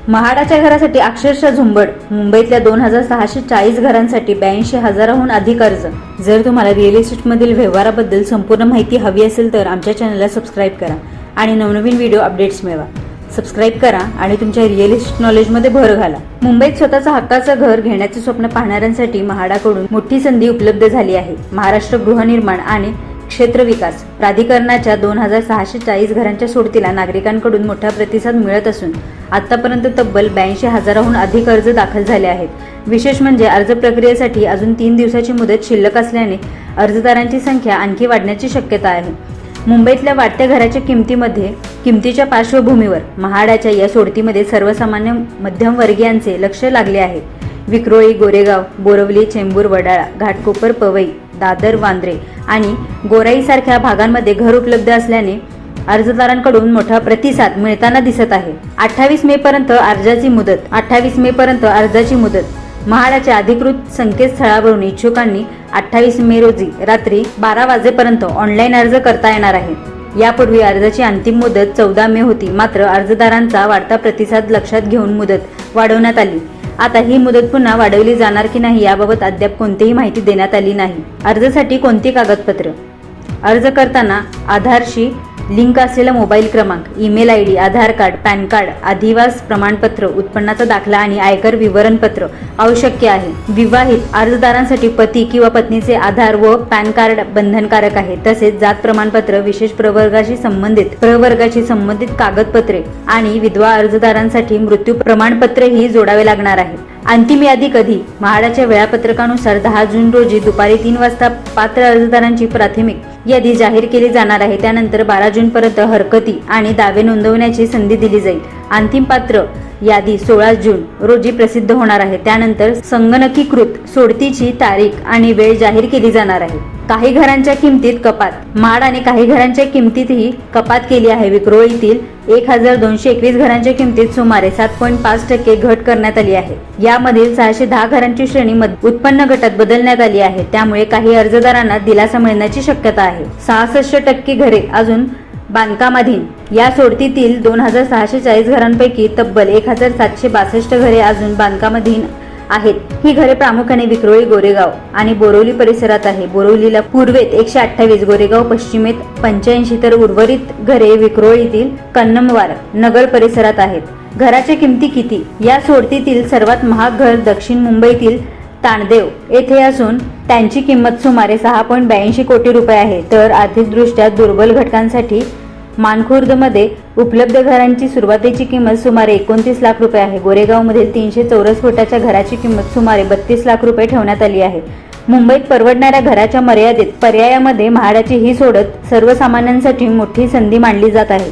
म्हाडाच्या घरासाठी अक्षरशः झुंबड. मुंबईतल्या 2640 घरांसाठी 82,000हून अधिक अर्ज. जर तुम्हाला रिअल इस्टेटमधील व्यवहाराबद्दल संपूर्ण माहिती हवी असेल तर आमच्या चॅनलला सबस्क्राईब करा आणि नवनवीन व्हिडिओ अपडेट्स मिळवा. सबस्क्राईब करा आणि तुमच्या रिअल इस्टेट नॉलेजमध्ये भर घाला. मुंबईत स्वतःचं हक्काचं घर घेण्याचे स्वप्न पाहणाऱ्यांसाठी म्हाडाकडून मोठी संधी उपलब्ध झाली आहे. महाराष्ट्र गृहनिर्माण आणि क्षेत्र विकास प्राधिकरणाच्या 2640 घरांच्या सोडतीला नागरिकांकडून मोठा प्रतिसाद मिळत असून आतापर्यंत तब्बल 82,000हून अधिक अर्ज दाखल झाले आहेत. विशेष म्हणजे अर्ज प्रक्रियेसाठी अजून 3 दिवसाची मुदत शिल्लक असल्याने अर्जदारांची संख्या आणखी वाढण्याची शक्यता आहे. मुंबईतल्या वाढत्या घराच्या किमतीच्या पार्श्वभूमीवर म्हाडाच्या या सोडतीमध्ये सर्वसामान्य मध्यमवर्गीयांचे लक्ष लागले आहे. विक्रोळी, गोरेगाव, बोरवली, चेंबूर, वडाळा, घाटकोपर, पवई, दादर, वांद्रे आणि गोराईसारख्या भागांमध्ये घर उपलब्ध असल्याने अर्जदारांकडून मोठा प्रतिसाद मिळताना दिसत आहे. 28 मे पर्यंत अर्जाची मुदत. म्हाडाच्या अधिकृत संकेतस्थळावरून इच्छुकांनी 28 मे रोजी रात्री 12 वाजेपर्यंत ऑनलाईन अर्ज करता येणार आहे. यापूर्वी अर्जाची अंतिम मुदत 14 मे होती. मात्र अर्जदारांचा वाढता प्रतिसाद लक्षात घेऊन मुदत वाढवण्यात आली. आता ही मुदत पुन्हा वाढवली जाणार की नाही याबाबत अद्याप कोणतीही माहिती देण्यात आली नाही. अर्जासाठी कोणती कागदपत्र? अर्ज करताना आधारशी लिंक असलेला मोबाईल क्रमांक, ईमेल आयडी, आधार कार्ड, पॅन कार्ड, अधिवास प्रमाणपत्र, उत्पन्नाचा दाखला आणि आयकर विवरणपत्र आवश्यक आहे. विवाहित अर्जदारांसाठी पती किंवा पत्नीचे आधार व पॅन कार्ड बंधनकारक आहे. तसेच जात प्रमाणपत्र, विशेष प्रवर्गाशी संबंधित कागदपत्रे आणि विधवा अर्जदारांसाठी मृत्यू प्रमाणपत्र ही जोडावे लागणार आहे. अंतिम यादी कधी? म्हाडाच्या वेळापत्रकानुसार 10 जून रोजी दुपारी 3 वाजता पात्र अर्जदारांची प्राथमिक यादी जाहीर केली जाणार आहे. त्यानंतर 12 जून पर्यंत हरकती आणि दावे नोंदवण्याची संधी दिली जाईल. अंतिम पात्र यादी 16 जून रोजी प्रसिद्ध होणार आहे. त्यानंतर संगणकीकृत सोडतीची तारीख आणि वेळ जाहीर केली जाणार आहे. काही घरांच्या किमतीत कपात. म्हाडाने काही घरांच्या किमतीतही कपात केली आहे. विक्रोळीतील 1221 घरांच्या किमतीत सुमारे 7.5% घट करण्यात आली आहे. यामधील 610 घरांची श्रेणी उत्पन्न गटात बदलण्यात आली आहे. त्यामुळे काही अर्जदारांना दिलासा मिळण्याची शक्यता आहे. 66% घरे अजून बांधकामाधीन. या सोडतीतील 2640 घरांपैकी तब्बल 1762 घरे अजून बांधकामाधीन आहेत. ही घरे प्रामुख्याने विक्रोळी, गोरेगाव आणि बोरवली परिसरात आहे. बोरवलीला पूर्वेत 128, गोरेगाव पश्चिमेत 85 तर उर्वरित घरे विक्रोळीतील कन्नमवार नगर परिसरात आहेत. घराच्या किमती किती? या सोडतीतील सर्वात महाग घर दक्षिण मुंबईतील ताणदेव येथे असून त्यांची किंमत सुमारे 6.82 कोटी रुपये आहे. तर आर्थिकदृष्ट्या दुर्बल घटकांसाठी मानखुर्दमध्ये उपलब्ध घरांची सुरुवातीची किंमत सुमारे 29 लाख रुपये आहे. गोरेगावमधील 300 चौरस फुटाच्या घराची किंमत सुमारे 32 लाख रुपये ठेवण्यात आली आहे. मुंबईत परवडणाऱ्या घराच्या मर्यादित पर्यायामध्ये म्हाडाची ही सोडत सर्वसामान्यांसाठी मोठी संधी मानली जात आहे.